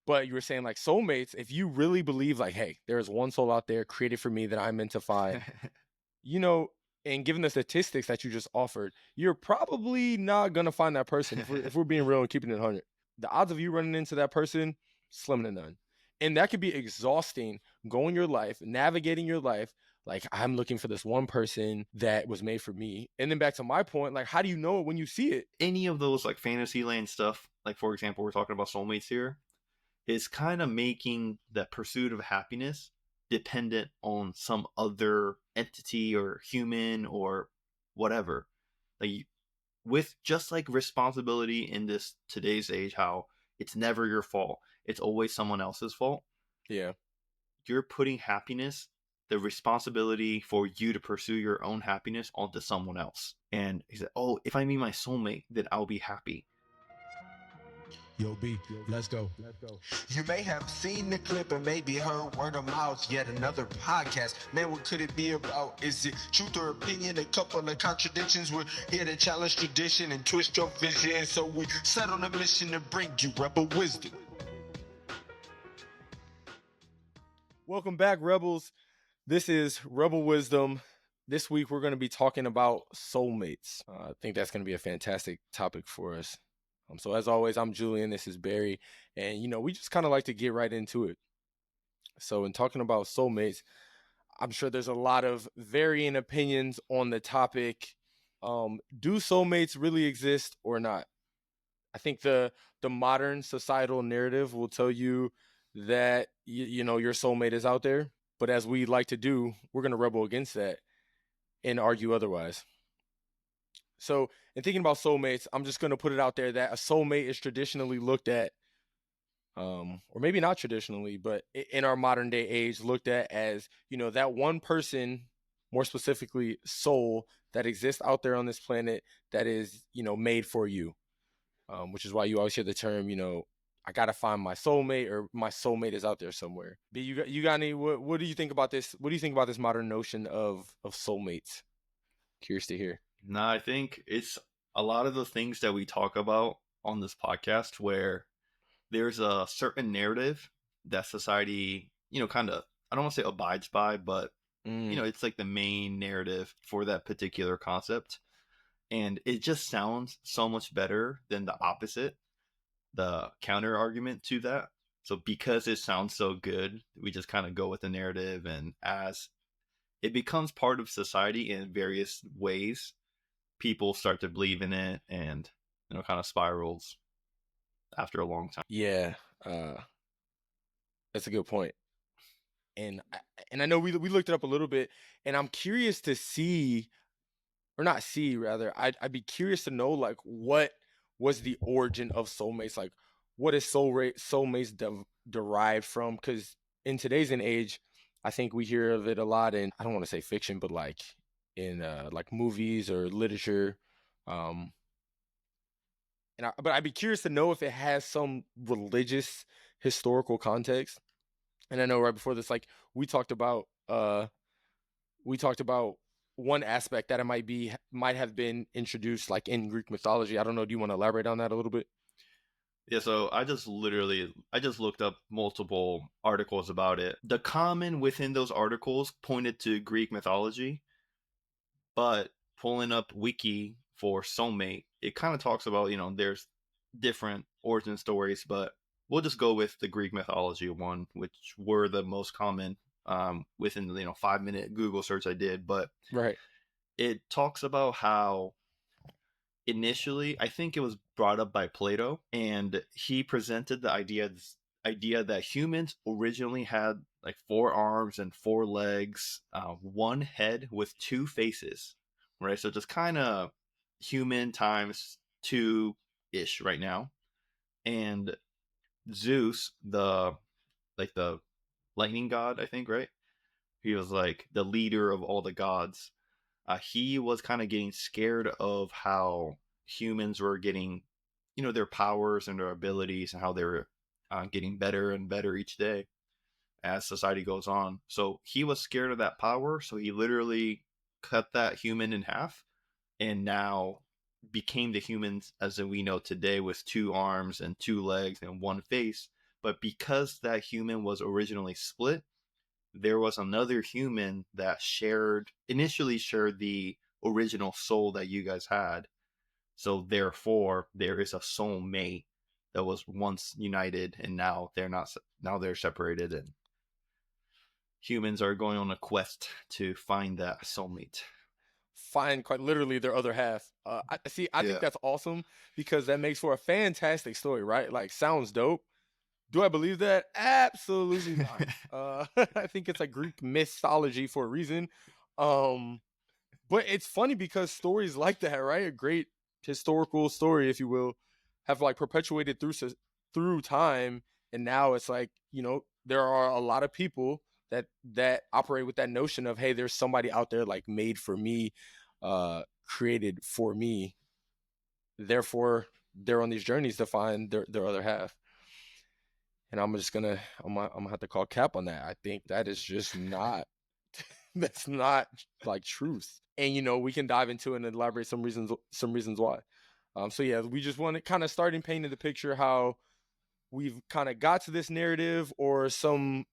But you were saying like soulmates, if you really believe like, hey, there is one soul out there created for me that I'm meant to find, you know, and given the statistics that you just offered, you're probably not gonna find that person. If we're being real and keeping it 100, the odds of you running into that person, slim to none. And that could be exhausting, going your life, navigating your life. Like, I'm looking for this one person that was made for me. And then back to my point, like, how do you know it when you see it? Any of those like fantasy land stuff, like for example, we're talking about soulmates here, is kind of making the pursuit of happiness dependent on some other entity or human or whatever. Like with just like responsibility in this today's age, how it's never your fault, it's always someone else's fault. Yeah. You're putting happiness, the responsibility for you to pursue your own happiness, onto someone else. And he said, oh, if I meet my soulmate, then I'll be happy. Yo, B, let's go. You may have seen the clip and maybe heard word of mouth, yet another podcast. Man, what could it be about? Is it truth or opinion? A couple of contradictions. We're here to challenge tradition and twist your vision. So we set on a mission to bring you rebel wisdom. Welcome back, Rebels. This is Rebel Wisdom. This week we're going to be talking about soulmates. I think that's going to be a fantastic topic for us. So as always, I'm Julian. This is Barry, and we just kind of like to get right into it. So in talking about soulmates, I'm sure there's a lot of varying opinions on the topic. Do soulmates really exist or not? I think the modern societal narrative will tell you that your soulmate is out there, but as we like to do, we're going to rebel against that and argue otherwise. So, in thinking about soulmates, I'm just going to put it out there that a soulmate is traditionally looked at, or maybe not traditionally, but in our modern day age, looked at as, that one person, more specifically, soul that exists out there on this planet that is, made for you. Which is why you always hear the term, I gotta find my soulmate, or my soulmate is out there somewhere. B, you got any? What do you think about this? What do you think about this modern notion of soulmates? Curious to hear. No, I think it's a lot of the things that we talk about on this podcast where there's a certain narrative that society, kind of, I don't want to say abides by, but, it's like the main narrative for that particular concept. And it just sounds so much better than the opposite, the counter argument to that. So because it sounds so good, we just kind of go with the narrative. And as it becomes part of society in various ways, people start to believe in it, and kind of spirals after a long time. Yeah, that's a good point. And I know we looked it up a little bit, and I'm curious to see, or not see, rather, I'd be curious to know, like, what was the origin of soulmates? Like, what is soulmates derived from? Because in today's age, I think we hear of it a lot in, I don't want to say fiction, but like in like movies or literature. But I'd be curious to know if it has some religious historical context. And I know right before this, like we talked about one aspect that it might have been introduced like in Greek mythology. I don't know. Do you want to elaborate on that a little bit? Yeah, so I just looked up multiple articles about it. The common within those articles pointed to Greek mythology, but pulling up wiki for Soulmate, it kind of talks about, there's different origin stories, but we'll just go with the Greek mythology one, which were the most common within the 5-minute Google search I did. But Right. it talks about how initially, I think it was brought up by Plato, and he presented the idea that humans originally had like 4 arms and 4 legs, one head with 2 faces, right? So just kind of human times 2-ish right now. And Zeus, the lightning god, I think, right? He was like the leader of all the gods. He was kind of getting scared of how humans were getting, their powers and their abilities, and how they were getting better and better each day as society goes on. So he was scared of that power. So he literally cut that human in half, and now became the humans as we know today, with 2 arms and 2 legs and 1 face, but because that human was originally split, there was another human that initially shared the original soul that you guys had. So therefore, there is a soulmate that was once united, and now they're not. Now they're separated, and humans are going on a quest to find that soulmate. Find quite literally their other half. I see. I think Yeah. that's awesome because that makes for a fantastic story, right? Like, sounds dope. Do I believe that? Absolutely not. I think it's like Greek mythology for a reason. Um, but it's funny because stories like that, right? A great historical story, if you will, have like perpetuated through time, and now it's like, there are a lot of people that operate with that notion of, hey, there's somebody out there like made for me, created for me. Therefore, they're on these journeys to find their other half. And I'm gonna have to call cap on that. I think that is just not that's not like truth. And we can dive into it and elaborate some reasons why. So yeah, we just want to kind of starting painting the picture how we've kind of got to this narrative, or some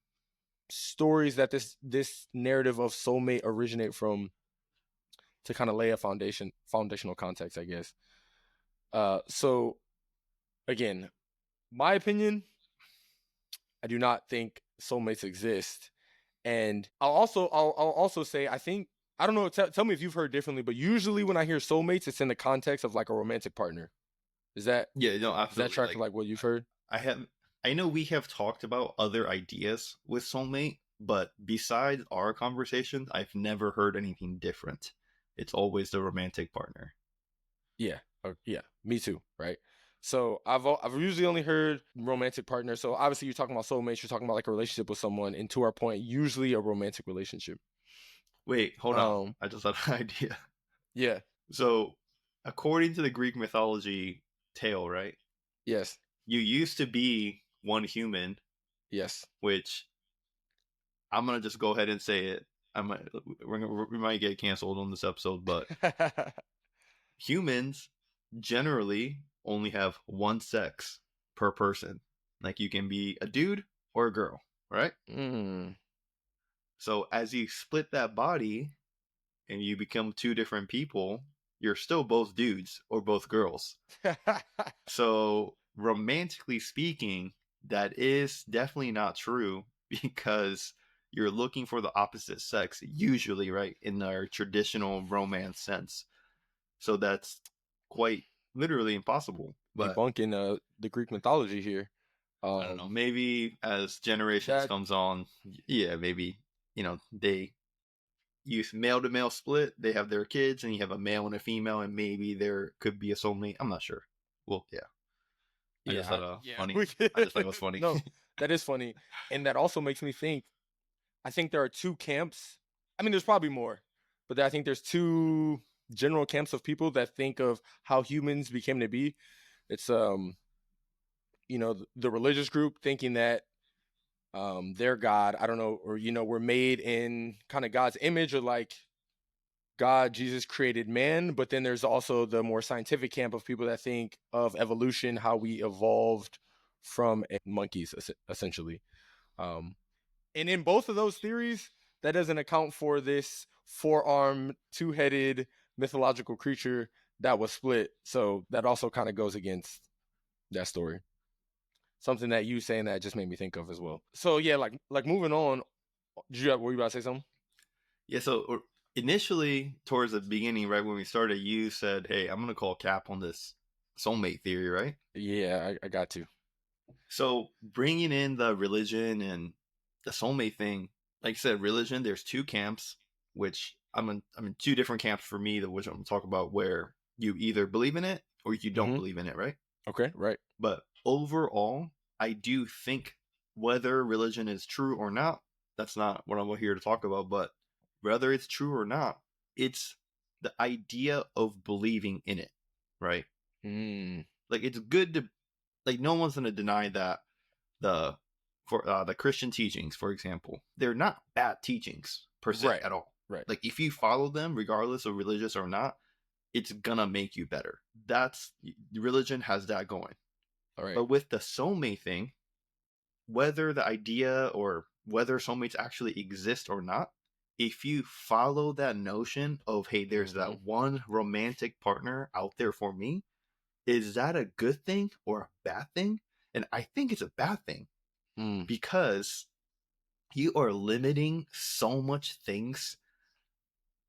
stories that this narrative of soulmate originate from, to kind of lay a foundational context, I guess. So again, my opinion, I do not think soulmates exist. And I'll also say, I don't know, tell me if you've heard differently, but usually when I hear soulmates, it's in the context of like a romantic partner. Is that Yeah, no, does that absolutely. track to like what you've heard? I know we have talked about other ideas with soulmate, but besides our conversation, I've never heard anything different. It's always the romantic partner. Yeah. Yeah. Me too. Right. So I've usually only heard romantic partner. So obviously you're talking about soulmates. You're talking about like a relationship with someone, and to our point, usually a romantic relationship. Wait, hold on. Um. I just had an idea. Yeah. So, according to the Greek mythology tale, right? Yes. You used to be one human, Yes. which I'm gonna just go ahead and say it. We might get canceled on this episode, but humans generally only have one sex per person. Like, you can be a dude or a girl, right? mm. So as you split that body and you become two different people, you're still both dudes or both girls. So romantically speaking, that is definitely not true because you're looking for the opposite sex usually, right? In our traditional romance sense. So that's quite literally impossible. But Debunking the Greek mythology here. I don't know. Maybe as generations That comes on, yeah, maybe they use male to male split. They have their kids, and you have a male and a female, and maybe there could be a soulmate. I'm not sure. Well, yeah. I just thought funny. I just thought it was funny. No, that is funny, and that also makes me think. I think there are two camps. I mean, there's probably more, but I think there's two general camps of people that think of how humans became to be. It's the religious group thinking that their God, I don't know, or we're made in kind of God's image, or like God, Jesus created man. But then there's also the more scientific camp of people that think of evolution, how we evolved from monkeys, essentially. Um, and in both of those theories, that doesn't account for this four-armed, two-headed mythological creature that was split. So that also kind of goes against that story. Something that you saying that just made me think of as well. So yeah, like moving on. Were you about to say something? Yeah. So initially, towards the beginning, right when we started, you said, "Hey, I'm gonna call cap on this soulmate theory," right? Yeah, I got to. So bringing in the religion and the soulmate thing, like I said, religion. There's two camps, which I'm in two different camps for me. Which I'm gonna talk about, where you either believe in it or you don't believe in it, right? Okay, right. But overall, I do think whether religion is true or not, that's not what I'm here to talk about. But whether it's true or not, it's the idea of believing in it, right? Mm. Like, it's good to, like, no one's going to deny that the Christian teachings, for example, they're not bad teachings per se Right. at all. Right. Like, if you follow them, regardless of religious or not, it's gonna make you better. Religion has that going. All right. But with the soulmate thing, whether the idea or whether soulmates actually exist or not, if you follow that notion of, hey, there's Mm-hmm. that one romantic partner out there for me, is that a good thing or a bad thing? And I think it's a bad thing Mm. because you are limiting so much things,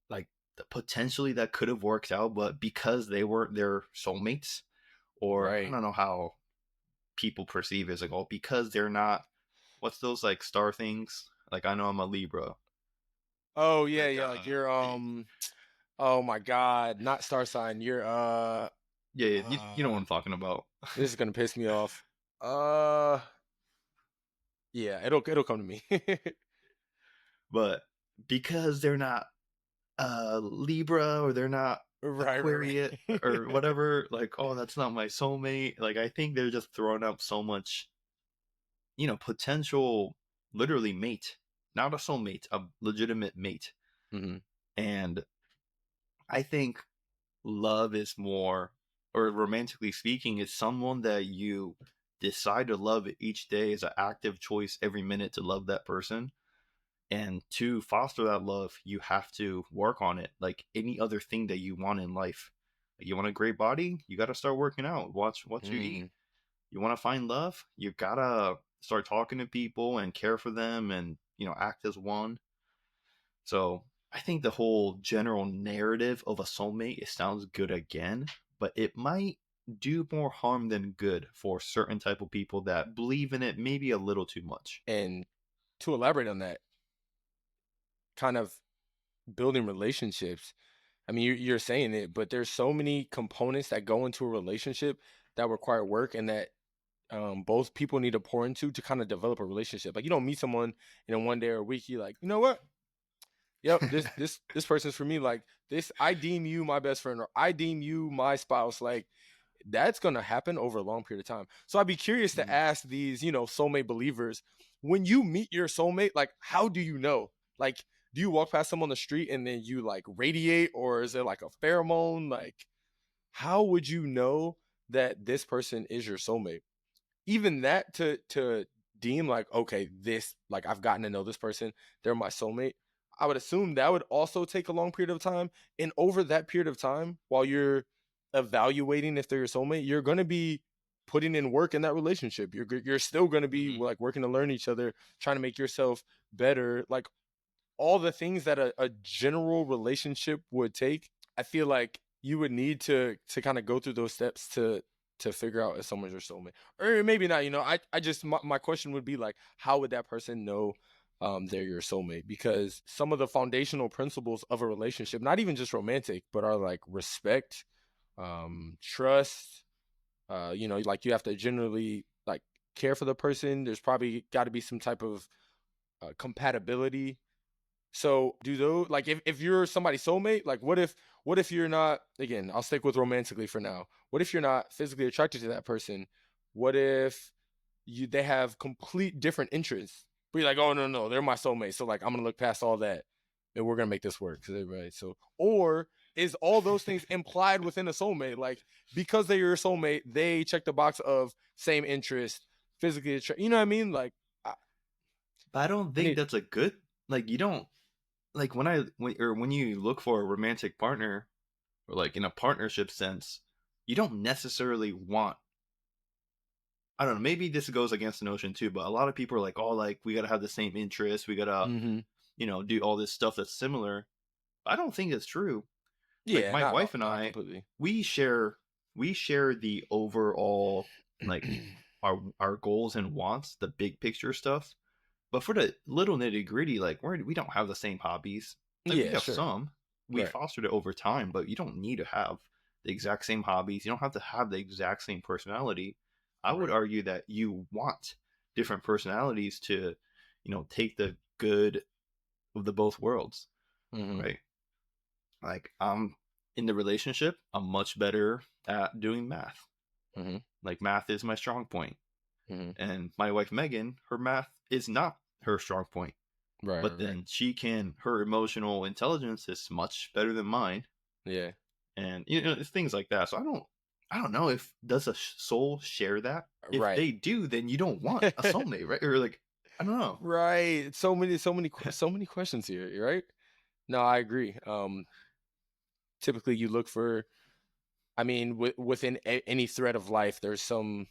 like potentially that could have worked out, but because they weren't their soulmates, or I Right. don't know how people perceive it, as like, oh, because they're not, what's those like star things? Like, I know I'm a Libra. Oh yeah, Like, yeah. Like you're oh my God, not star sign. You're yeah, you know what I'm talking about. this is gonna piss me off. Uh yeah, it'll come to me. But because they're not Libra, or they're not Right, Aquarius right. or whatever, like, oh, that's not my soulmate. Like, I think they're just throwing up so much, potential, literally mate, not a soulmate, a legitimate mate. Hmm. And I think love is more, or romantically speaking, is someone that you decide to love each day, as an active choice every minute to love that person. And to foster that love, you have to work on it like any other thing that you want in life. Like, you want a great body, you got to start working out, watch what you eat. Mm. You want to find love, you got to start talking to people and care for them, and act as one. So I think the whole general narrative of a soulmate, it sounds good again, but it might do more harm than good for certain type of people that believe in it maybe a little too much. And to elaborate on that, kind of building relationships. I mean, you're saying it, but there's so many components that go into a relationship that require work and that both people need to pour into to kind of develop a relationship. Like you don't meet someone in a one day or a week, you're like, you know what? Yep, this person's for me. Like this, I deem you my best friend, or I deem you my spouse. Like that's gonna happen over a long period of time. So I'd be curious to Mhm. ask these, soulmate believers, when you meet your soulmate, like how do you know? Like, do you walk past them on the street and then you like radiate, or is it like a pheromone? Like, how would you know that this person is your soulmate? Even that to deem like, okay, this, like I've gotten to know this person, they're my soulmate. I would assume that would also take a long period of time. And over that period of time, while you're evaluating if they're your soulmate, you're going to be putting in work in that relationship. You're still going to be Mhm. like working to learn each other, trying to make yourself better. Like all the things that a general relationship would take, I feel like you would need to kind of go through those steps to figure out if someone's your soulmate. Or maybe not, I just my question would be like, how would that person know they're your soulmate? Because some of the foundational principles of a relationship, not even just romantic, but are like respect, trust, like you have to generally like care for the person. There's probably got to be some type of compatibility. So do those, like if you're somebody's soulmate, like what if you're not, again, I'll stick with romantically for now. What if you're not physically attracted to that person? What if they have complete different interests? But you're like, oh no, they're my soulmate. So like I'm gonna look past all that and we're gonna make this work. Right. So or is all those things implied within a soulmate? Like because they're your soulmate, they check the box of same interest, physically attracted. You know what I mean? Like I, But I don't I think need. that's a good, like, you don't, like, when you look for a romantic partner, or like in a partnership sense, you don't necessarily want, I don't know, maybe this goes against the notion too, but a lot of people are like, oh, like, we gotta have the same interests, we gotta, Mm-hmm. do all this stuff that's similar. I don't think it's true. Like, Yeah, my not wife and not I, completely. we share we share the overall, like, our goals and wants, the big picture stuff. But for the little nitty gritty, like, we don't have the same hobbies. Like, we Yeah, have sure. some. We Right. fostered it over time, but you don't need to have the exact same hobbies. You don't have to have the exact same personality. I would Right. argue that you want different personalities to, take the good of the both worlds, Mhm. right? Like, in the relationship, I'm much better at doing math. Mhm. Like, math is my strong point. Mhm. And my wife Megan, her math is not her strong point. Right, But right. then her emotional intelligence is much better than mine. Yeah. And it's things like that. So I don't know if does a soul share that. If Right. they do, then you don't want a soulmate, right? Or like, I don't know. Right. So many questions here, right? No, I agree. Typically you look for, I mean, within any thread of life, there's some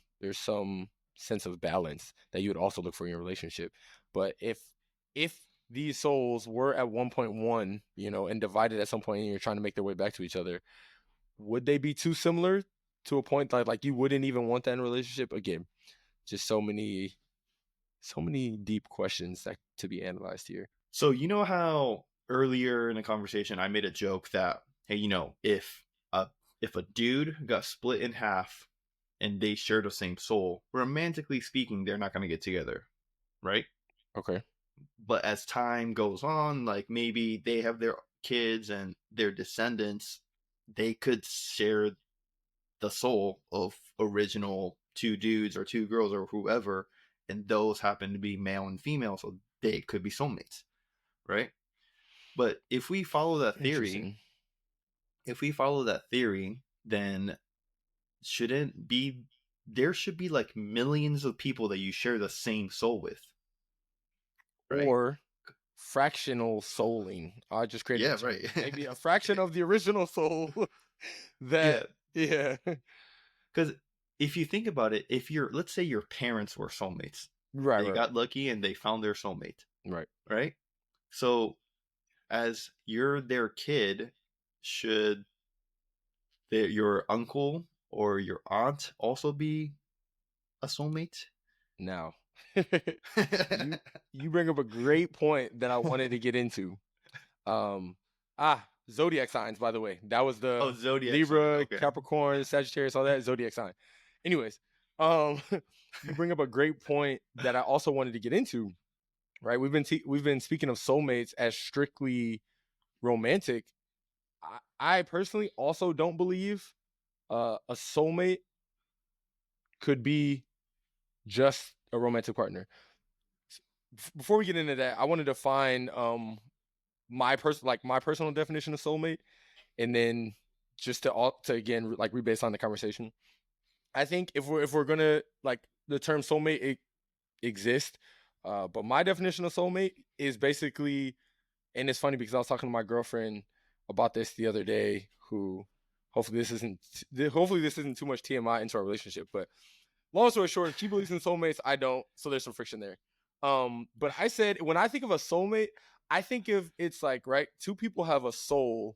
sense of balance that you would also look for in your relationship. But if these souls were at 1.1, and divided at some point, and you're trying to make their way back to each other, would they be too similar to a point that like you wouldn't even want that in a relationship? Again, just so many deep questions that to be analyzed here. So you know how earlier in the conversation I made a joke that, hey, if a dude got split in half and they share the same soul, romantically speaking, they're not going to get together, right? Okay. But as time goes on, like maybe they have their kids and their descendants, they could share the soul of original two dudes or two girls or whoever, and those happen to be male and female, so they could be soulmates, right? But Interesting. if we follow that theory, then shouldn't be there should be like millions of people that you share the same soul with, right? Or fractional souling. I just created Yeah, a term. right. Maybe a fraction of the original soul that, Yeah, yeah. because if you think about it, if you're, let's say your parents were soulmates, Right, they right, got lucky and they found their soulmate, right. right? So as you're their kid, should your uncle or your aunt also be a soulmate? Now, you you bring up a great point that I wanted to get into. Um, Zodiac signs, by the way. That was Oh, the zodiac sign. Libra, Okay. Capricorn, Sagittarius, all that zodiac sign. Anyways, um, you bring up a great point that I also wanted to get into. Right, we've been speaking of soulmates as strictly romantic. I personally also don't believe a soulmate could be just a romantic partner. Before we get into that, I want to define my personal definition of soulmate, and then just to again like rebase on the conversation. I think if we're gonna like the term soulmate exist, but my definition of soulmate is basically, and it's funny because I was talking to my girlfriend about this the other day, who hopefully this isn't too much TMI into our relationship, but long story short, she believes in soulmates, I don't, so there's some friction there. But I said when I think of a soulmate, I think of it's like, right, two people have a soul,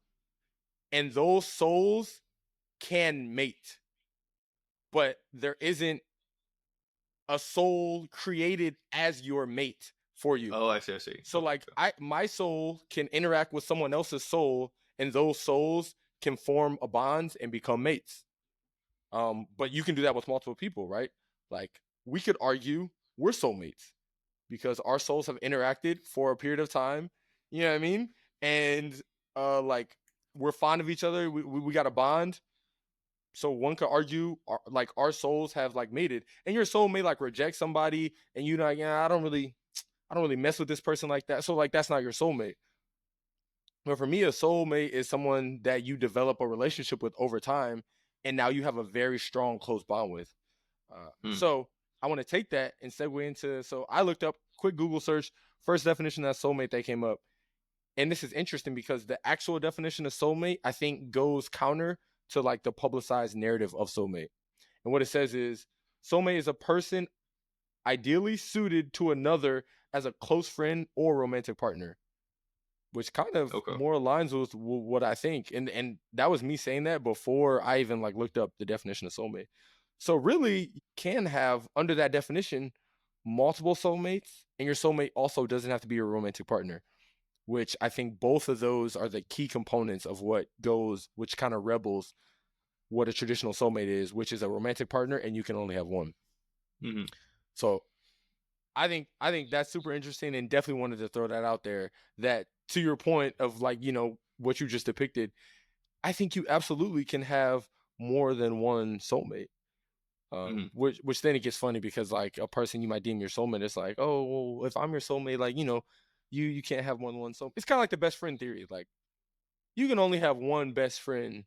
and those souls can mate, but there isn't a soul created as your mate for you. Oh, I see. I see. So Okay. like my soul can interact with someone else's soul, and those souls can form a bond and become mates. But you can do that with multiple people, right? Like we could argue we're soulmates because our souls have interacted for a period of time. You know what I mean? And like we're fond of each other. We got a bond. So one could argue like our souls have like mated, and your soul may like reject somebody, and you know, like, yeah, I don't really mess with this person like that. So like that's not your soulmate. But for me, a soulmate is someone that you develop a relationship with over time, and now you have a very strong, close bond with. Hmm. So I want to take that and segue into. So I looked up quick Google search, first definition of soulmate that came up, and this is interesting because the actual definition of soulmate I think goes counter to like the publicized narrative of soulmate. And what it says is soulmate is a person ideally suited to another as a close friend or romantic partner, which kind of Okay. more aligns with what I think. And that was me saying that before I even like looked up the definition of soulmate. So really, you can have under that definition multiple soulmates, and your soulmate also doesn't have to be your romantic partner, which I think both of those are the key components of which kind of rebels what a traditional soulmate is, which is a romantic partner, and you can only have one. Mm-hmm. So I think that's super interesting, and definitely wanted to throw that out there. That to your point of like what you just depicted, I think you absolutely can have more than one soulmate. Mm-hmm. Which then it gets funny because like a person you might deem your soulmate, it's like, oh well, if I'm your soulmate, like you can't have more than one soulmate. It's kind of like the best friend theory. Like you can only have one best friend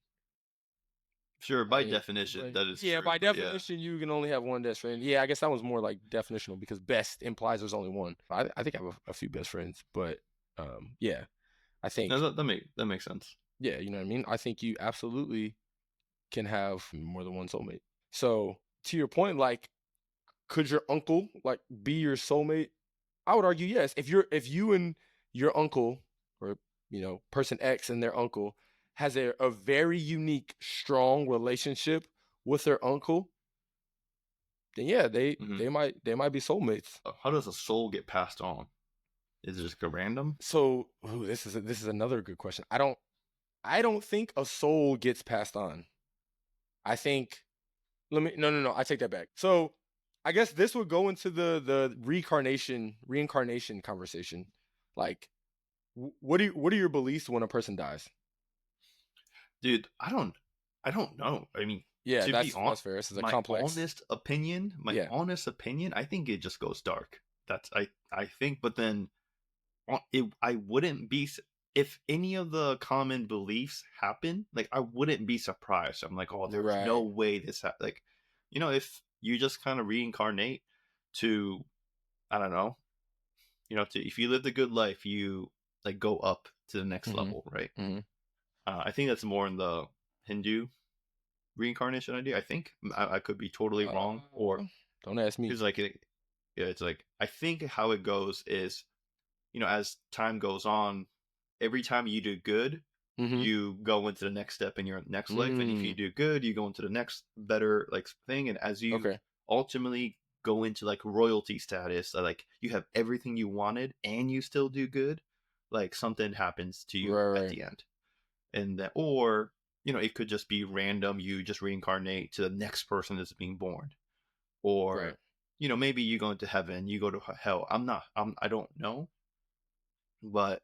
Sure, by mean, definition, but that is yeah, true. by but yeah. definition, you can only have one best friend. Yeah, I guess that was more like definitional because best implies there's only one. I think I have a few best friends, but yeah, I think No, that makes sense. yeah, you know what I mean. I think you absolutely can have more than one soulmate. So to your point, like, could your uncle like be your soulmate? I would argue yes. If you and your uncle or person X and their uncle has a very unique, strong relationship with their uncle, then yeah, Mhm. they might be soulmates. How does a soul get passed on? Is it just a random? So this is another good question. I don't think a soul gets passed on. I think no, I take that back. So I guess this would go into the reincarnation conversation. Like, what are your beliefs when a person dies? Dude, I don't know. I mean, Yeah, to be on that's fair. This is a complex. my Yeah. honest opinion, I think it just goes dark. That's I think, but then I wouldn't be if any of the common beliefs happen, like I wouldn't be surprised. I'm like, oh, there's no Right. way this like, if you just kind of reincarnate to, I don't know, to if you lived a good life, you like go up to the next Mm-hmm. level, right? Mm-hmm. I think that's more in the Hindu reincarnation idea. I think I could be totally wrong, or Don't ask me. because like yeah, it's like I think how it goes is, as time goes on, every time you do good, Mm-hmm. you go into the next step in your next life, and if you Mm. do good, you go into the next better like thing, and as you Okay. ultimately go into like royalty status, like you have everything you wanted and you still do good, like something happens to you Right. at Right. the end, and that, or it could just be random, you just reincarnate to the next person that's being born, Right. or maybe you go into heaven, you go to hell. I don't know, but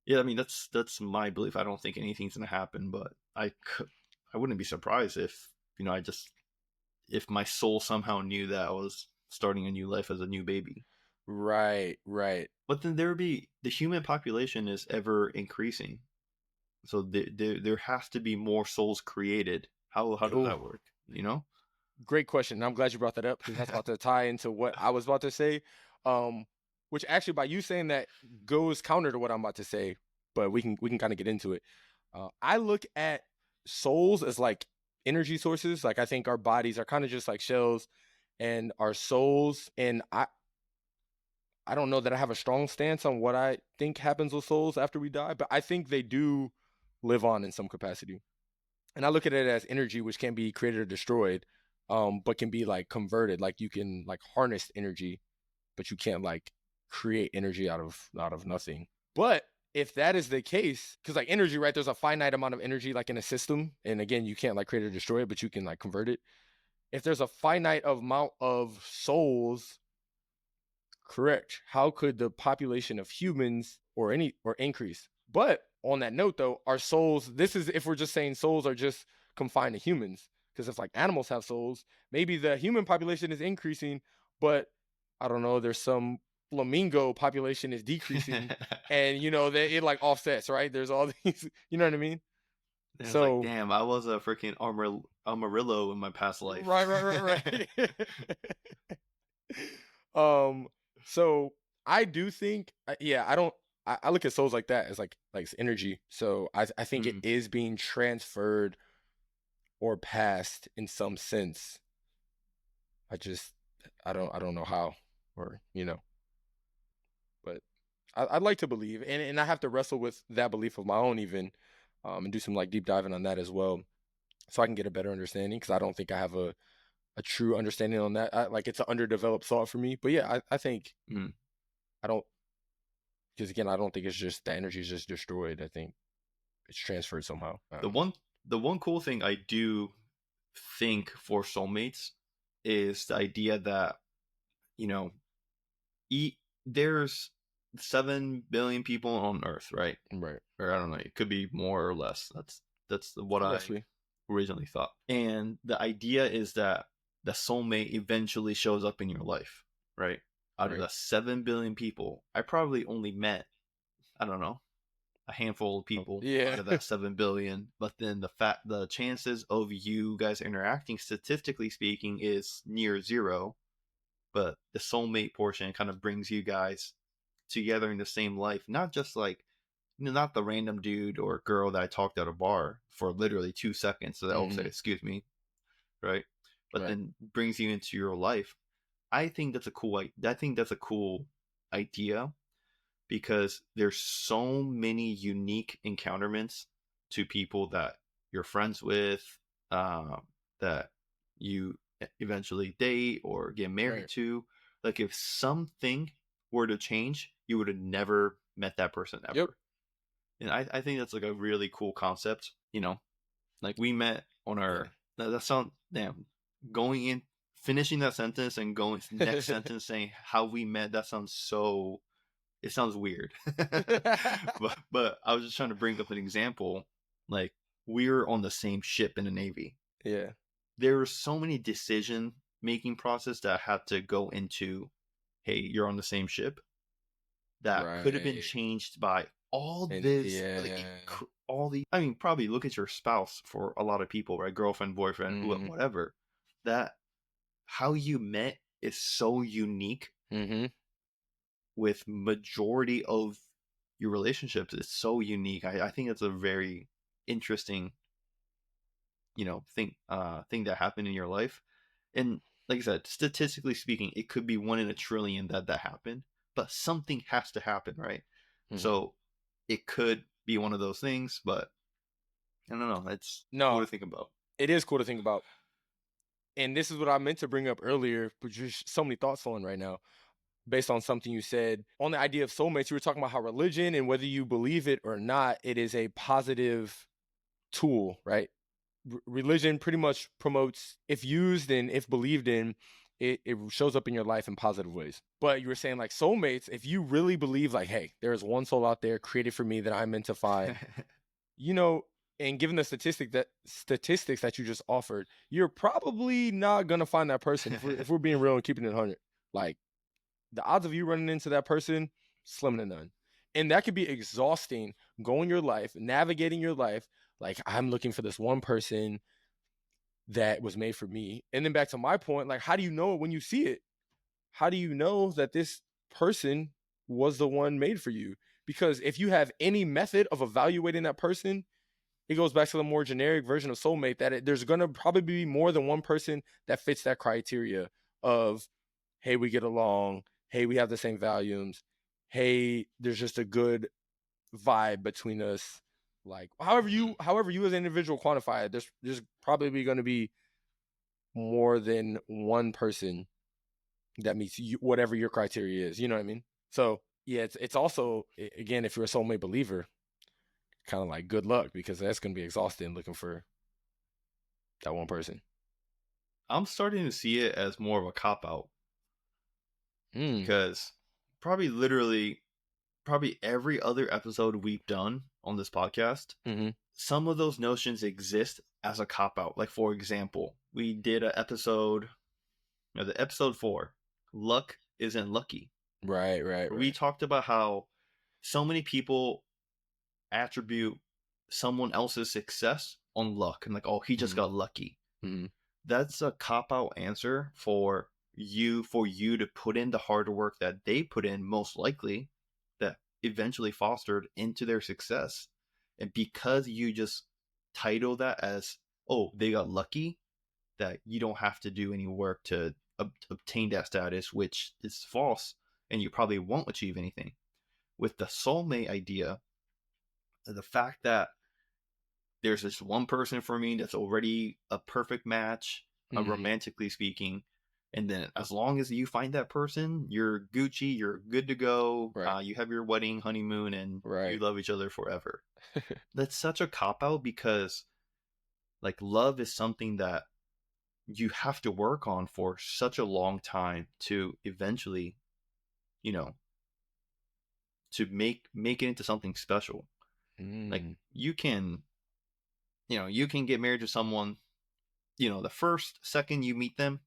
yeah, I mean that's my belief. I don't think anything's gonna happen, but I wouldn't be surprised if I just if my soul somehow knew that I was starting a new life as a new baby. Right. Right. But then there would be the human population is ever increasing, so there has to be more souls created. How does Oh, that work? You know? great question. And I'm glad you brought that up because that's about to tie into what I was about to say. Um, which actually, by you saying that, goes counter to what I'm about to say. But we can kind of get into it. I look at souls as like energy sources. Like, I think our bodies are kind of just like shells, and our souls. And I don't know that I have a strong stance on what I think happens with souls after we die, but I think they do live on in some capacity. And I look at it as energy, which can be created or destroyed, but can be like converted. Like, you can like harness energy, but you can't like create energy out of nothing. But if that is the case, because like energy, right? There's a finite amount of energy like in a system, and again, you can't like create or destroy it, but you can like convert it. If there's a finite amount of souls, correct, how could the population of humans or increase? But on that note, though, our souls, this is if we're just saying souls are just confined to humans. Because if like animals have souls, maybe the human population is increasing, but I don't know, there's some flamingo population is decreasing, and it like offsets, right? There's all these, you know what I mean? And it's like, So damn, I was a freaking armadillo in my past life. right. So I do think, yeah, I don't. I look at souls like that as like it's energy. So I think it Mhm. is being transferred or passed in some sense. I just I don't know how, or but I'd like to believe, and I have to wrestle with that belief of my own even, and do some like deep diving on that as well, so I can get a better understanding because I don't think I have a true understanding on that. Like, it's an underdeveloped thought for me, but yeah, I think Mhm. I don't. Because again, I don't think it's just the energy is just destroyed. I think it's transferred somehow. The one cool thing I do think for soulmates is the idea that you know there's 7 billion people on Earth, right? Right. Or I don't know, it could be more or less. That's what I Roughly. originally thought. And the idea is that the soulmate eventually shows up in your life, right? Out of Right. the 7 billion people, I probably only met, I don't know, a handful of people Yeah. out of that 7 billion. But then the chances of you guys interacting, statistically speaking, is near zero. But the soulmate portion kind of brings you guys together in the same life, not just like, not the random dude or girl that I talked at a bar for literally 2 seconds. So they'll say, "Excuse me," right? But Right. then brings you into your life. I think that's a cool. I think that's a cool idea because there's so many unique encounterments to people that you're friends with, that you eventually date or get married Right. to. Like if something were to change, you would have never met that person ever. Yep. And I think that's like a really cool concept. Like we met on our. That sounds damn. Going in, finishing that sentence and going to the next sentence saying how we met. That sounds so. It sounds weird. but I was just trying to bring up an example. Like we're on the same ship in the Navy. Yeah. There were so many decision making process that had to go into, hey, you're on the same ship. That could have been Right. changed by all And this, yeah. all the. I mean, probably look at your spouse for a lot of people, right? Girlfriend, boyfriend, whatever. That how you met is so unique. With majority of your relationships, it's so unique. I think it's a very interesting, thing that happened in your life. And like I said, statistically speaking, it could be 1 in a trillion that happened, but something has to happen, right? So it could be one of those things, but I don't know. It's cool to think about. It is cool to think about. And this is what I meant to bring up earlier, but just so many thoughts flowing right now based on something you said on the idea of soulmates. You were talking about how religion, and whether you believe it or not, it is a positive tool, right? Religion pretty much promotes, if used and if believed in, it shows up in your life in positive ways. But you were saying like soulmates, if you really believe like, hey, there is one soul out there created for me that I'm meant to find, and given the statistics that you just offered, you're probably not gonna find that person if we're being real and keeping it 100. Like the odds of you running into that person, slim to none. And that could be exhausting, going your life, navigating your life. Like I'm looking for this one person that was made for me. And then back to my point, like how do you know it when you see it? How do you know that this person was the one made for you? Because if you have any method of evaluating that person, it goes back to the more generic version of soulmate, that there's going to probably be more than one person that fits that criteria of, hey, we get along. Hey, we have the same values. Hey, there's just a good vibe between us. Like however you as an individual quantify it, there's probably going to be more than one person that meets you, whatever your criteria is. You know what I mean? So yeah, it's also, again, if you're a soulmate believer, kind of like good luck, because that's going to be exhausting looking for that one person. I'm starting to see it as more of a cop out because probably every other episode we've done on this podcast, some of those notions exist as a cop out. Like for example, we did an episode, the episode 4, luck isn't lucky. Right. We talked about how so many people attribute someone else's success on luck and like, oh, he just got lucky. That's a cop out answer for you to put in the hard work that they put in, most likely, that eventually fostered into their success. And because you just title that as, oh, they got lucky, that you don't have to do any work to obtain that status, which is false, and you probably won't achieve anything. With the soulmate idea, the fact that there's this one person for me that's already a perfect match, romantically speaking, and then as long as you find that person, you're Gucci, you're good to go. Right. You have your wedding, honeymoon, and Right. you love each other forever. That's such a cop out because, like, love is something that you have to work on for such a long time to eventually, to make it into something special. Like you can get married to someone, the first second you meet them,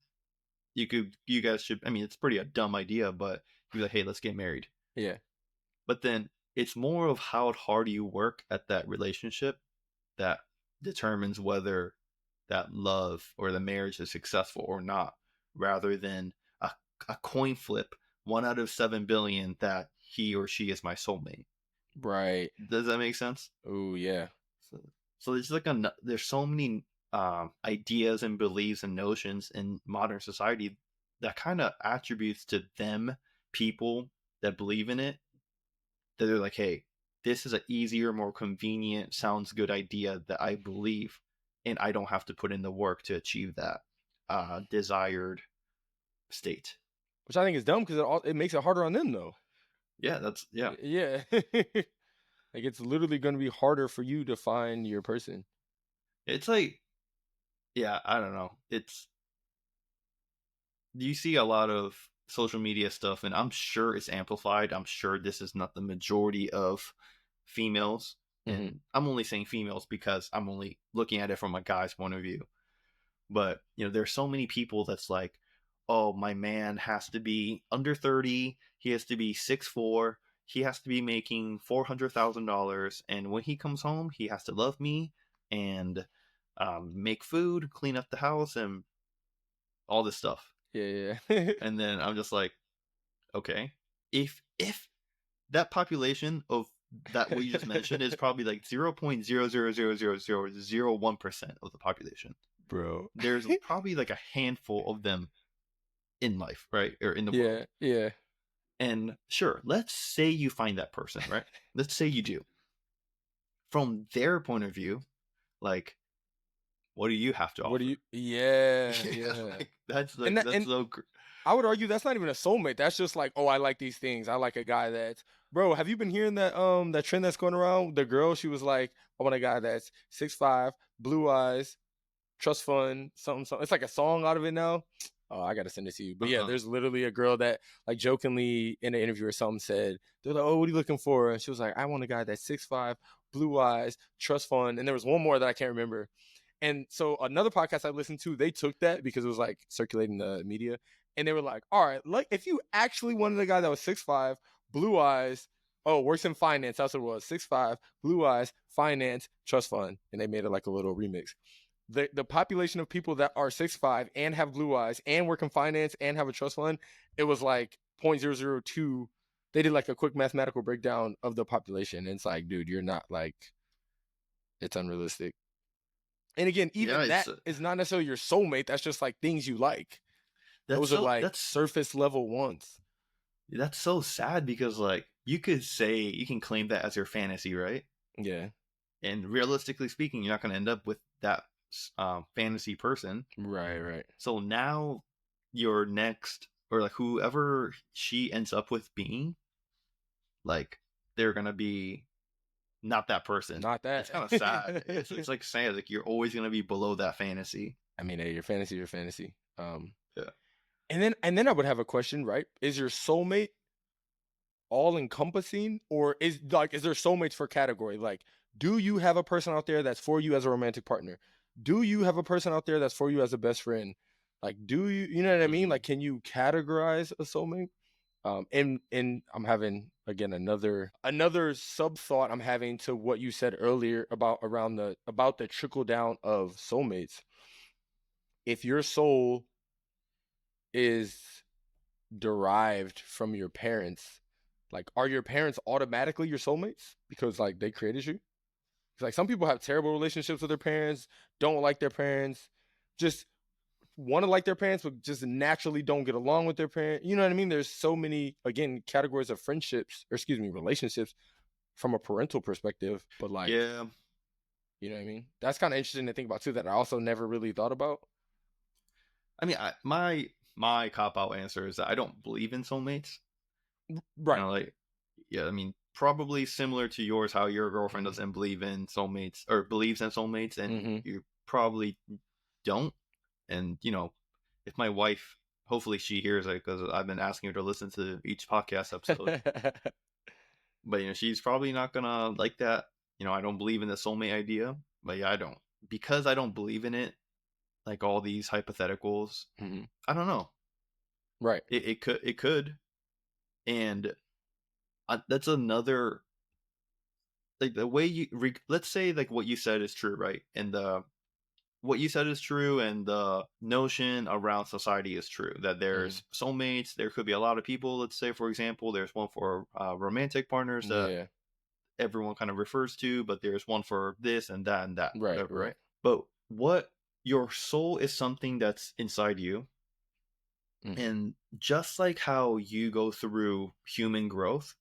you guys should, I mean, it's pretty a dumb idea, but you're like, hey, let's get married. Yeah. But then it's more of how hard you work at that relationship that determines whether that love or the marriage is successful or not, rather than a, a coin flip, 1 out of 7 billion that he or she is my soulmate. Right. Does that make sense? Oh yeah. So, so there's there's so many ideas and beliefs and notions in modern society that kind of attributes to them, people that believe in it, that they're like, hey, this is an easier, more convenient, sounds good idea that I believe, and I don't have to put in the work to achieve that desired state. Which I think is dumb because it makes it harder on them though. Yeah, that's Yeah. Like it's literally going to be harder for you to find your person. It's like, yeah, I don't know. You see a lot of social media stuff, and I'm sure it's amplified. I'm sure this is not the majority of females. And I'm only saying females because I'm only looking at it from a guy's point of view. But, there's so many people that's like, oh, my man has to be under 30. He has to be 6'4". He has to be making $400,000. And when he comes home, he has to love me and make food, clean up the house, and all this stuff. Yeah. And then I'm just like, okay, if that population of that what you just mentioned is probably like 0.0000001% of the population, bro, there's probably like a handful of them in life, right? Or in the world. Yeah. And sure, let's say you find that person, right? Let's say you do. From their point of view, like, what do you have to offer? What do you? Yeah. Like, that's like, And that's so. I would argue that's not even a soulmate. That's just like, oh, I like these things. I like a guy that's, bro. Have you been hearing that trend that's going around? The girl, she was like, I want a guy that's 6'5", blue eyes, trust fund, something. It's like a song out of it now. Oh, I gotta send it to you. But yeah, there's literally a girl that like jokingly in an interview or something said, they're like, oh, what are you looking for? And she was like, I want a guy that's 6'5", blue eyes, trust fund. And there was one more that I can't remember. And so another podcast I listened to, they took that because it was like circulating the media. And they were like, all right, like if you actually wanted a guy that was 6'5", blue eyes, works in finance, that's what it was, 6'5", blue eyes, finance, trust fund. And they made it like a little remix. The population of people that are 6'5" and have blue eyes and work in finance and have a trust fund, it was like 0.002. They did like a quick mathematical breakdown of the population. And it's like, dude, you're not like, it's unrealistic. And again, even that is not necessarily your soulmate. That's just like things you like. Those are like surface level ones. That's so sad because like you can claim that as your fantasy, right? Yeah. And realistically speaking, you're not going to end up with that fantasy person. Right. So now your next, or like whoever she ends up with being, like they're going to be not that person. Not that. It's kind of sad. It's like sad. Like you're always going to be below that fantasy. I mean, hey, your fantasy. Yeah. And then I would have a question, right? Is your soulmate all encompassing, or is there soulmates for category? Like, do you have a person out there that's for you as a romantic partner? Do you have a person out there that's for you as a best friend? Like, do you know what I mean? Like, can you categorize a soulmate? And I'm having again another sub thought I'm having to what you said earlier about the trickle down of soulmates. If your soul is derived from your parents, like, are your parents automatically your soulmates because like they created you? Like some people have terrible relationships with their parents, don't like their parents, just want to like their parents, but just naturally don't get along with their parents. You know what I mean? There's so many, again, categories of relationships from a parental perspective. But like, yeah, you know what I mean? That's kind of interesting to think about too, that I also never really thought about. I mean, my cop-out answer is that I don't believe in soulmates. Right. I mean, probably similar to yours, how your girlfriend doesn't believe in soulmates or believes in soulmates, and you probably don't. And, if my wife, hopefully she hears it because I've been asking her to listen to each podcast episode. But, she's probably not going to like that. I don't believe in the soulmate idea. But yeah, I don't. Because I don't believe in it, like all these hypotheticals, I don't know. Right. It could. And that's another like the way you let's say like what you said is true, right? And the what you said is true, and the notion around society is true, that Mhm. there's soulmates. There could be a lot of people. Let's say, for example, there's one for romantic partners that Yeah. everyone kind of refers to, but there's one for this and that, Right. whatever, Right. right? But what your soul is something that's inside you. Mhm. And just like how you go through human growth,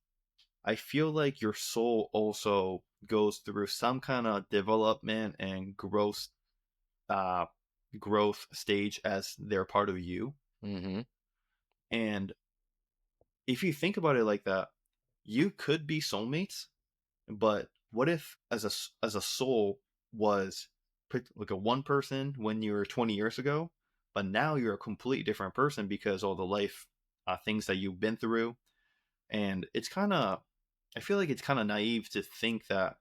I feel like your soul also goes through some kind of development and uh, growth stage as they're part of you. Mhm. And if you think about it like that, you could be soulmates. But what if, as a soul, was like a one person when you were 20 years ago, but now you're a completely different person because all the life things that you've been through, and it's kind of, I feel like it's kind of naive to think that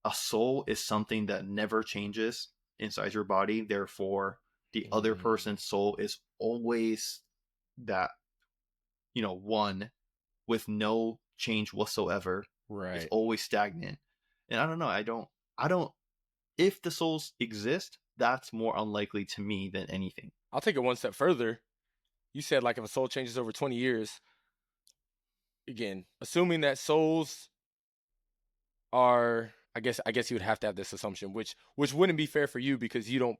a soul is something that never changes inside your body. Therefore, the other Mhm. person's soul is always that, one with no change whatsoever. It's Right. always stagnant. And I don't know. I don't, if the souls exist, that's more unlikely to me than anything. I'll take it one step further. You said like if a soul changes over 20 years, again, assuming that souls are I guess you would have to have this assumption, which wouldn't be fair for you because you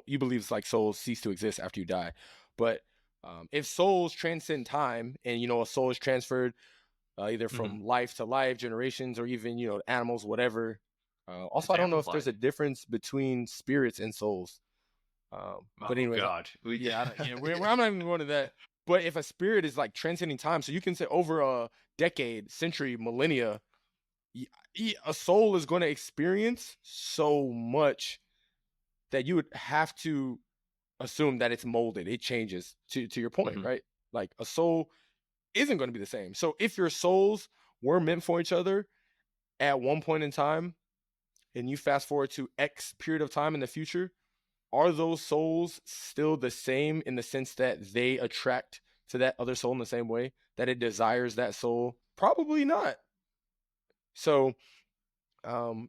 believe it's like souls cease to exist after you die. But if souls transcend time and a soul is transferred either Mm-hmm. from life to life, generations, or even animals, whatever. Also, It's I don't know if there's amplified. a difference between spirits and souls. But Oh anyways, God. yeah, I'm not even going to that. But if a spirit is like transcending time, so you can say over a decade, century, millennia, a soul is going to experience so much that you would have to assume that it's molded, it changes to your point, Mhm. right? Like a soul isn't going to be the same. So if your souls were meant for each other at one point in time, and you fast forward to X period of time in the future, are those souls still the same in the sense that they attract to that other soul in the same way that it desires that soul? Probably not. So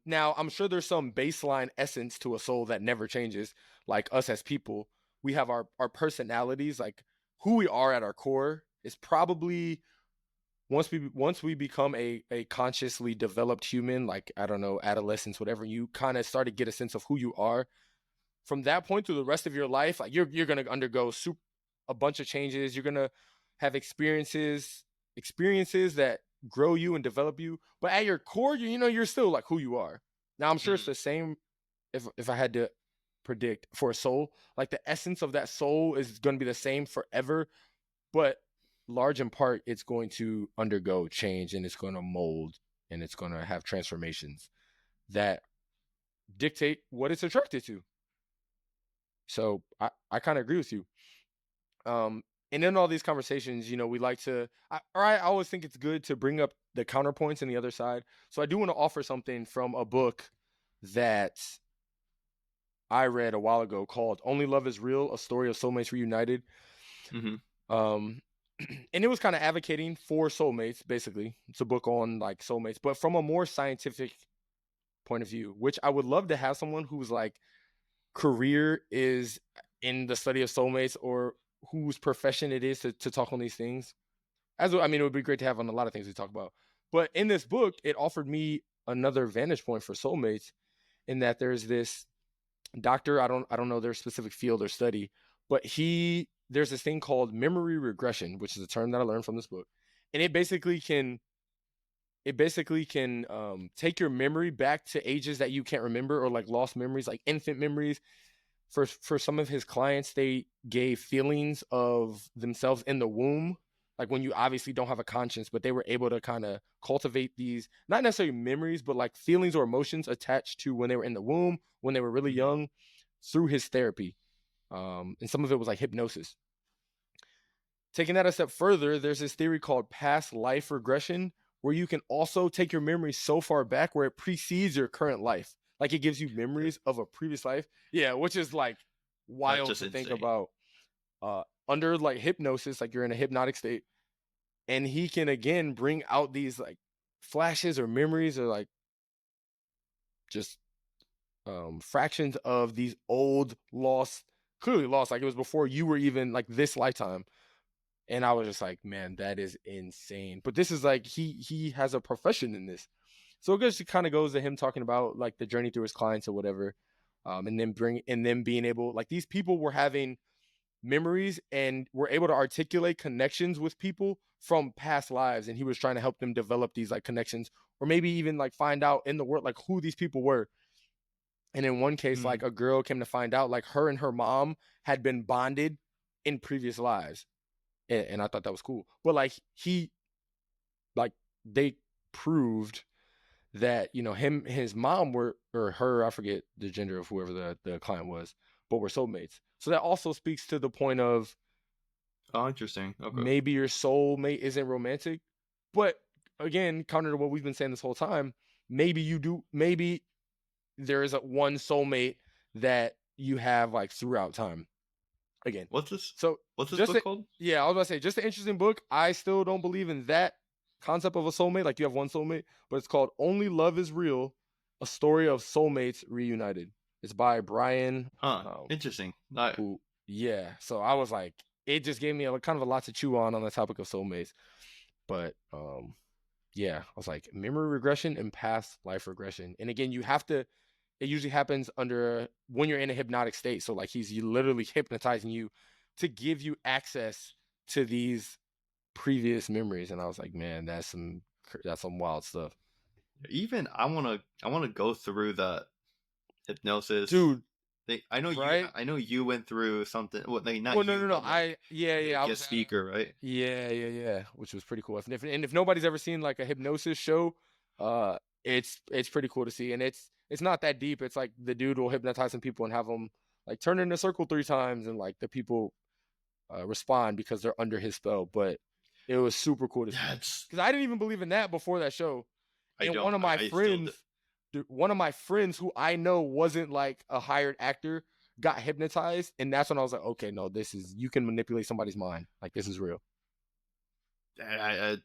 now I'm sure there's some baseline essence to a soul that never changes. Like us as people, we have our personalities, like who we are at our core is probably once we become a consciously developed human, like I don't know, adolescence, whatever, you kind of start to get a sense of who you are. From that point through the rest of your life, like you're gonna undergo a bunch of changes. You're gonna have experiences that grow you and develop you. But at your core, you're still like who you are. Now I'm sure it's Mhm. the same. If I had to predict for a soul, like the essence of that soul is going to be the same forever, but large in part it's going to undergo change and it's going to mold and it's going to have transformations that dictate what it's attracted to. So I kind of agree with you. Um, and in all these conversations, we like to, I always think it's good to bring up the counterpoints and the other side. So I do want to offer something from a book that I read a while ago called Only Love is Real, A Story of Soulmates Reunited. Mhm. Um, and it was kind of advocating for soulmates, basically. It's a book on like soulmates, but from a more scientific point of view, which I would love to have someone who's like career is in the study of soulmates or whose profession it is to talk on these things. I mean, it would be great to have on a lot of things we talk about. But in this book, it offered me another vantage point for soulmates in that there's this doctor, I don't know their specific field or study, but there's this thing called memory regression, which is a term that I learned from this book. And it basically can take your memory back to ages that you can't remember or like lost memories, like infant memories. For some of his clients, they gave feelings of themselves in the womb, like when you obviously don't have a conscience, but they were able to kind of cultivate these not necessarily memories, but like feelings or emotions attached to when they were in the womb, when they were really Mhm. young, through his therapy. And some of it was like hypnosis. Taking that a step further, there's this theory called past life regression, where you can also take your memory so far back where it precedes your current life. Like it gives you memories of a previous life. Yeah, which is like That's wild just to think insane. about. Under like hypnosis, like you're in a hypnotic state, and he can again bring out these like flashes or memories or like just fractions of these old clearly lost, like it was before you were even like this lifetime. And I was just like, man, that is insane. But this is like he has a profession in this. So it just kind of goes to him talking about like the journey through his clients or whatever. And then being able, like, these people were having memories and were able to articulate connections with people from past lives, and he was trying to help them develop these like connections, or maybe even like find out in the world like who these people were. And in one case, like, a girl came to find out like her and her mom had been bonded in previous lives, and I thought that was cool. But like they proved that, you know, his mom were, or her, I forget the gender of whoever the client was, but were soulmates. So that also speaks to the point of Oh, interesting. Okay. maybe your soulmate isn't romantic, but again, counter to what we've been saying this whole time, maybe you do. Maybe there is one soulmate that you have like throughout time. Again, What's this so just book called? yeah, I was about to say, just an interesting book. I still don't believe in that concept of a soulmate. Like, you have one soulmate, but it's called Only Love Is Real: A Story of Soulmates Reunited. It's by Brian. Interesting. Yeah. So I was like, it just gave me kind of a lot to chew on the topic of soulmates. But yeah, I was like, memory regression and past life regression. And again, you have to. It usually happens when you're in a hypnotic state. So like he's literally hypnotizing you to give you access to these previous memories. And I was like, man, that's some wild stuff. Even I wanna go through the hypnosis. Dude, I know right? I know you went through something. Well, not Well, you. no. But like, I guest was speaker, right? Yeah, which was pretty cool. If nobody's ever seen like a hypnosis show, it's pretty cool to see. And it's not that deep. It's like the dude will hypnotize some people and have them like turn in a circle 3 times, and like the people respond because they're under his spell. But it was super cool to see, because I didn't even believe in that before that show. And one of my friends who I know wasn't like a hired actor got hypnotized, and that's when I was like, okay, no, you can manipulate somebody's mind. Like, this is real. I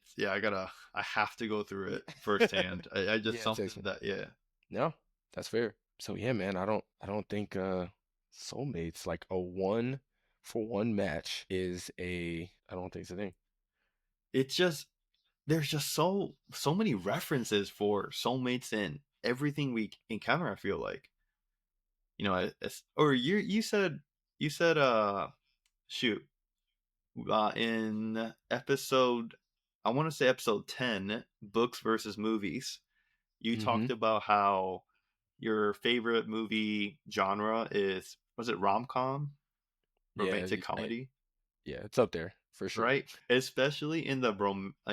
have to go through it firsthand. I just Yeah, something that No, that's fair. So yeah, man, I don't think soulmates, like a 1-for-1 match, I don't think it's a thing. It's just, there's just so many references for soulmates in everything we encounter. I feel like, you know, or you said shoot, in episode, I want to say episode 10, books versus movies, you talked about how your favorite movie genre was it rom-com, Yeah, romantic comedy? yeah, it's up there for sure. Right, especially in the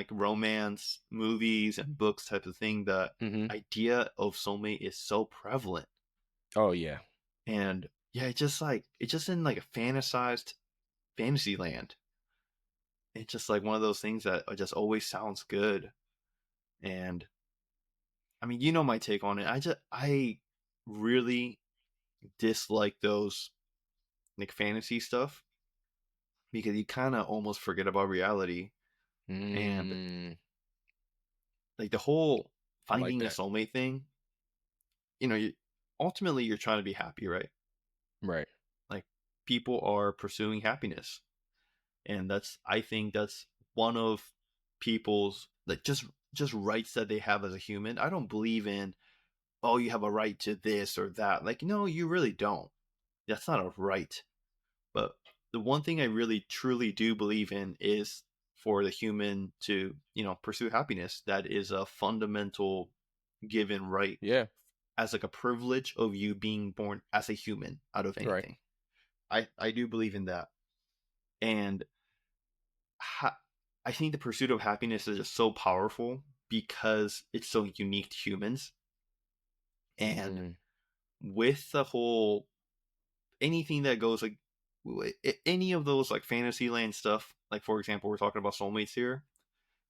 romance movies and books type of thing. The idea of soulmate is so prevalent. Oh yeah. And yeah, it's just in like a fantasized fantasy land. It's just like one of those things that just always sounds good. And I mean, you know my take on it. I really dislike those like fantasy stuff, because you kind of almost forget about reality. And like the whole finding a soulmate thing, you know, ultimately you're trying to be happy, right? Right. Like, people are pursuing happiness, and I think that's one of people's like just rights that they have as a human. I don't believe in, oh, you have a right to this or that. Like, no, you really don't. That's not a right. But the one thing I really truly do believe in is for the human to, you know, pursue happiness. That is a fundamental given right. Yeah. As like a privilege of you being born as a human out of anything. Right. I do believe in that. And I think the pursuit of happiness is just so powerful because it's so unique to humans. And with the whole, anything that goes like any of those like Fantasyland stuff, like for example, we're talking about soulmates here,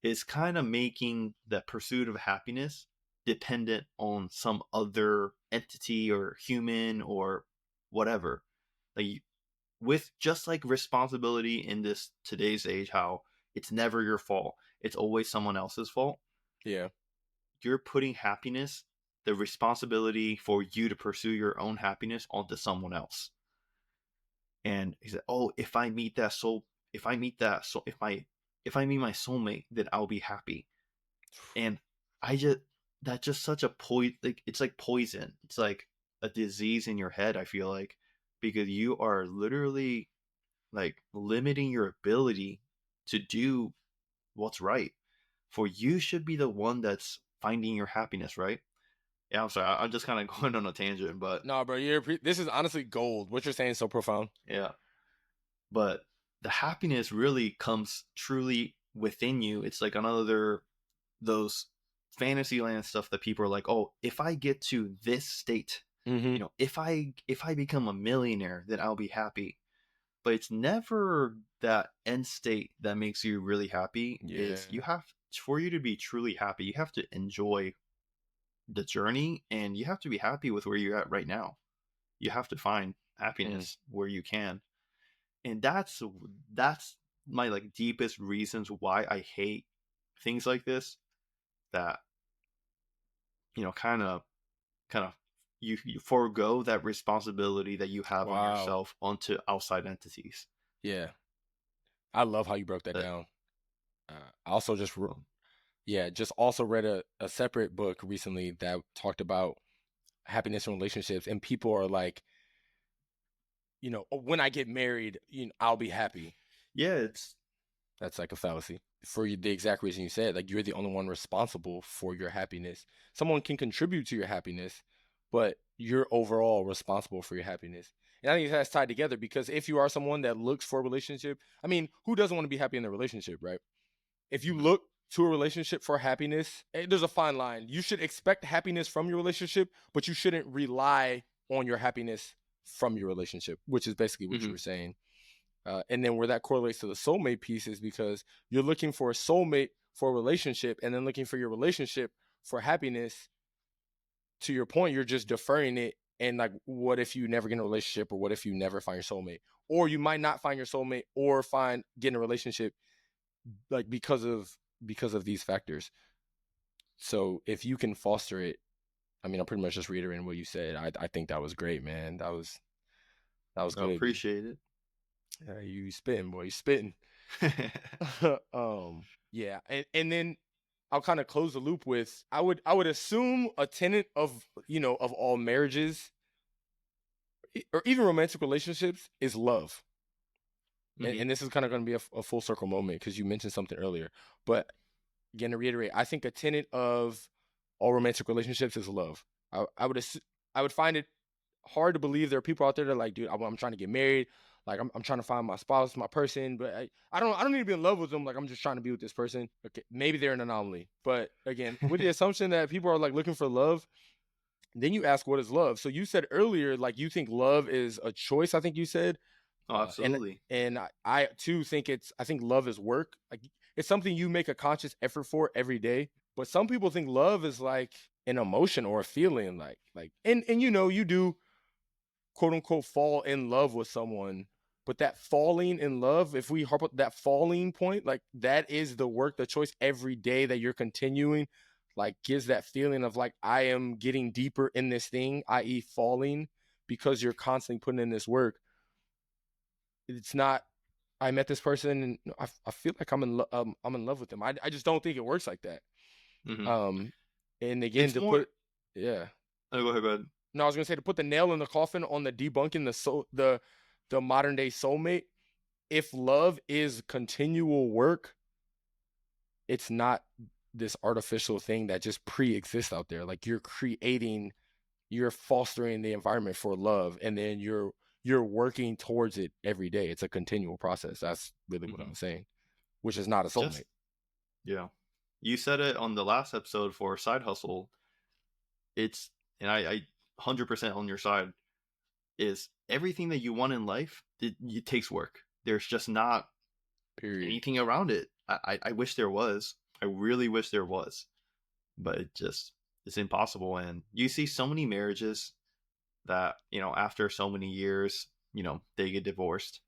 is kind of making the pursuit of happiness dependent on some other entity or human or whatever. Like, with just like responsibility in this today's age, how it's never your fault, it's always someone else's fault. Yeah. You're putting happiness the responsibility for you to pursue your own happiness onto someone else. And he said, "Oh, if I meet my soulmate, then I'll be happy." And I just that's just such a like it's like poison. It's like a disease in your head, I feel like, because you are literally like limiting your ability to do what's right. For you should be the one that's finding your happiness, right? Yeah, I'm sorry. I'm just kind of going on a tangent, but No, bro, this is honestly gold. What you're saying is so profound. yeah. But the happiness really comes truly within you. It's like another those fantasyland stuff that people are like, "Oh, if I get to this state, Mm-hmm. if I become a millionaire, then I'll be happy." But it's never that end state that makes you really happy. Yeah. Is you have for you to be truly happy, you have to enjoy the journey, and you have to be happy with where you're at right now. You have to find happiness where you can. And that's my like deepest reasons why I hate things like this, that kind of you forego that responsibility that you have on Wow. yourself onto outside entities. Yeah. I love how you broke that That down. I also just also read a separate book recently that talked about happiness in relationships, and people are like, "Oh, when I get married, I'll be happy." yeah, That's like a fallacy for you, the exact reason you said. Like, you're the only one responsible for your happiness. Someone can contribute to your happiness, but you're overall responsible for your happiness. And I think that's tied together, because if you are someone that looks for a relationship, I mean, who doesn't want to be happy in a relationship, right? If you look to a relationship for happiness, there's a fine line. You should expect happiness from your relationship, but you shouldn't rely on your happiness from your relationship, which is basically what you were saying. And then where that correlates to the soulmate piece is because you're looking for a soulmate for a relationship, and then looking for your relationship for happiness. To your point, you're just deferring it. And like, what if you never get in a relationship, or what if you never find your soulmate, or you might not find your soulmate or get in a relationship, like because of these factors. So if you can foster it, I mean, I'm pretty much just reiterating what you said. I think that was great, man. That was I good. appreciate it. You spitting, boy. You spitting. Yeah, and then I'll kind of close the loop with, I would assume a tenet of all marriages, or even romantic relationships, is love. And this is kind of going to be a full circle moment, because you mentioned something earlier. But again, to reiterate, I think a tenet of all romantic relationships is love. I would find it hard to believe there are people out there that are like, dude, I'm trying to get married. Like, I'm trying to find my spouse, my person, but I don't need to be in love with them. Like, I'm just trying to be with this person. Okay, maybe they're an anomaly. But again, with the assumption that people are like looking for love, then you ask, what is love? So you said earlier, like, you think love is a choice, I think you said. Oh, And absolutely. I too think I think love is work. Like, it's something you make a conscious effort for every day. But some people think love is like an emotion or a feeling, and you do, quote unquote, fall in love with someone. But that falling in love, if we harp on that falling point, like, that is the work, the choice every day that you're continuing, like, gives that feeling of like, I am getting deeper in this thing, i.e. falling, because you're constantly putting in this work. It's not, I met this person and I feel like I'm in love with them. I just don't think it works like that. Mm-hmm. And again, It's to more. put, yeah. Oh, go ahead. Go ahead. No, I was gonna say, to put the nail in the coffin on the debunking the modern day soulmate. If love is continual work, it's not this artificial thing that just pre-exists out there. Like, you're fostering the environment for love, and then you're working towards it every day. It's a continual process. That's really what I'm saying, which is not a soulmate. Just yeah, you said it on the last episode for Side Hustle. It's and I 100% on your side. Is everything that you want in life, it takes work. There's just not Period. anything around it. I wish there was. I really wish there was, but it's impossible. And you see so many marriages that after so many years, they get divorced,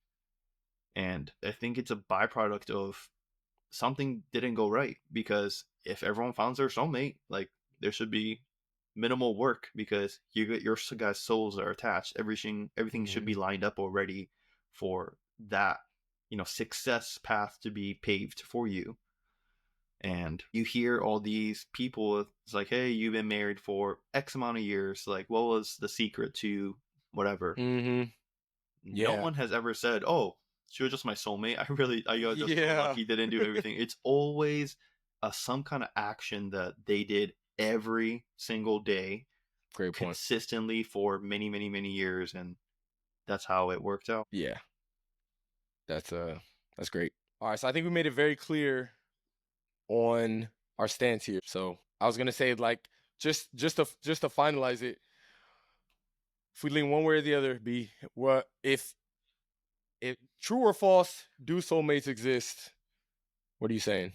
and I think it's a byproduct of something didn't go right. Because if everyone found their soulmate, like, there should be minimal work because your guys' souls are attached. Everything should be lined up already for that, success path to be paved for you. And you hear all these people, it's like, hey, you've been married for X amount of years. Like, what was the secret to whatever? Mm-hmm. No Yeah. one has ever said, oh, she was just my soulmate. I got just so Yeah. lucky, didn't do everything. It's always some kind of action that they did every single day, Great point. consistently for many, many, many years. And that's how it worked out. Yeah. That's great. All right, so I think we made it very clear on our stance here. So I was gonna say, like, just to finalize it, if we lean one way or the other, B, what if true or false, do soulmates exist? What are you saying?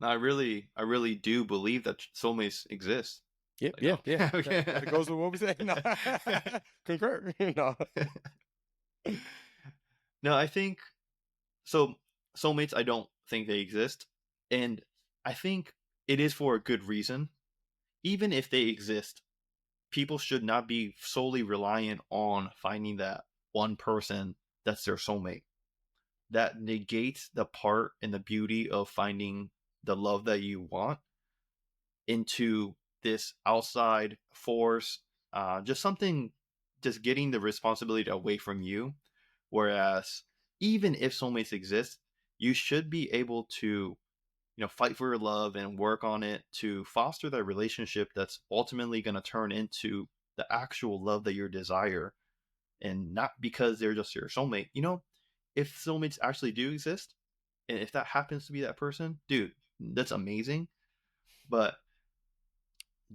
Now, I really do believe that soulmates exist. Yep, Like, yeah. no. Okay. That goes with what we say. No. Concur. No. No, I think so. Soulmates, I don't think they exist, and I think it is for a good reason. Even if they exist, people should not be solely reliant on finding that one person that's their soulmate. That negates the part and the beauty of finding the love that you want into this outside force, just something, just getting the responsibility away from you. Whereas, even if soulmates exist, you should be able to, fight for your love and work on it to foster that relationship that's ultimately going to turn into the actual love that you desire, and not because they're just your soulmate. If soulmates actually do exist, and if that happens to be that person, dude, that's amazing. But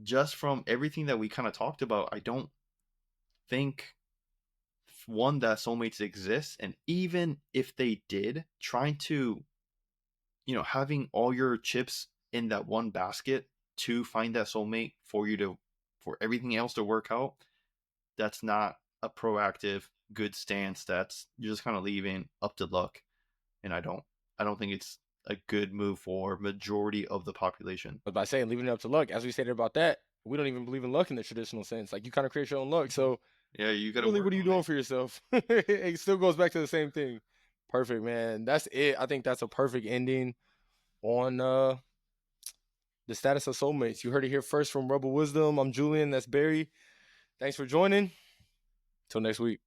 just from everything that we kind of talked about, I don't think one that soulmates exist. And even if they did, trying to, having all your chips in that one basket to find that soulmate for everything else to work out, that's not a proactive good stance. That's, you're just kind of leaving up to luck. And I don't think it's a good move for majority of the population. But by saying leaving it up to luck, as we stated about that, we don't even believe in luck in the traditional sense. Like, you kind of create your own luck. So Yeah, you got to really, work what are you on doing it. for yourself? It still goes back to the same thing. Perfect, man. That's it. I think that's a perfect ending on the status of soulmates. You heard it here first from Rebel Wisdom. I'm Julian. That's Barry. Thanks for joining. Till next week.